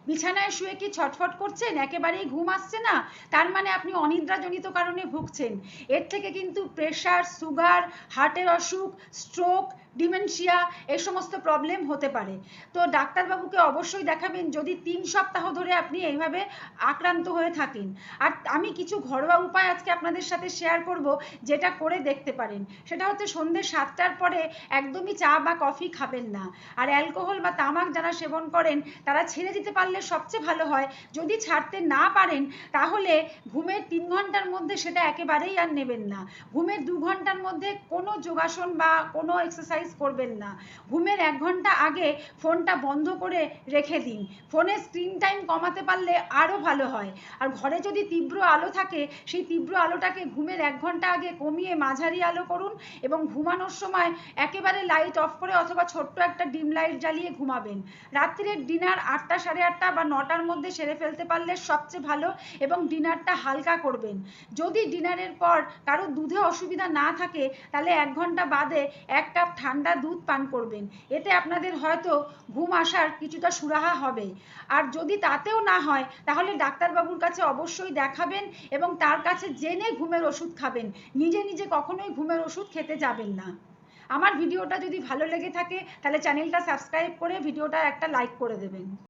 বিছানায় শুয়ে কি ছটফট করছেন, একেবারেই ঘুম আসছে না, তার মানে আপনি অনিদ্রাজনিত কারণে ভুগছেন। এর থেকে কিন্তু প্রেশার, সুগার, হার্টের অসুখ, স্ট্রোক, ডিমেনশিয়া এই সমস্ত প্রবলেম হতে পারে। তো ডাক্তারবাবুকে অবশ্যই দেখাবেন যদি 3 সপ্তাহ ধরে আপনি এইভাবে আক্রান্ত হয়ে থাকেন। আর আমি কিছু ঘরোয়া উপায় আজকে আপনাদের সাথে শেয়ার করব, যেটা করে দেখতে পারেন। সেটা হচ্ছে সন্ধ্যে 7টার পরে একদমই চা বা কফি খাবেন না। আর অ্যালকোহল বা তামাক যারা সেবন করেন তারা ছেড়ে দিতে পারলে সবচেয়ে ভালো হয়। যদি ছাড়তে না পারেন তাহলে ঘুমের 3 ঘন্টার মধ্যে সেটা একেবারেই আর নেবেন না। ঘুমের 2 ঘন্টার মধ্যে কোনো যোগাসন বা কোনো এক্সারসাইজ করবেন না। ঘুমের 1 ঘন্টা আগে ফোনটা বন্ধ করে রেখে দিন। ফোনের স্ক্রিন টাইম কমাতে পারলে আরও ভালো হয়। আর ঘরে যদি তীব্র আলো থাকে সেই তীব্র আলোটাকে ঘুমের 1 ঘন্টা আগে কমিয়ে মাঝারি আলো করুন এবং ঘুমানোর সময় একেবারে লাইট অফ করে অথবা ছোট্ট একটা ডিম লাইট জ্বালিয়ে ঘুমাবেন। রাত্রির ডিনার 8টা, 8:30 বা 9টার মধ্যে সেরে ফেলতে পারলে সবচেয়ে ভালো এবং ডিনারটা হালকা করবেন। যদি ডিনারের পর কারো দুধে অসুবিধা না থাকে তাহলে 1 ঘন্টা বাদে 1 কাপ ঠান্ডা দুধ পান করবেন। এতে আপনাদের হয়তো ঘুম আসার কিছুটা সুরাহা হবে। আর যদি তাতেও না হয় তাহলে ডাক্তারবাবুর কাছে অবশ্যই দেখাবেন এবং তার কাছে জেনে ঘুমের ওষুধ খাবেন। নিজে নিজে কখনোই ঘুমের ওষুধ খেতে যাবেন না। আমার ভিডিওটা যদি ভালো লেগে থাকে তাহলে চ্যানেলটা সাবস্ক্রাইব করে ভিডিওটা একটা লাইক করে দেবেন।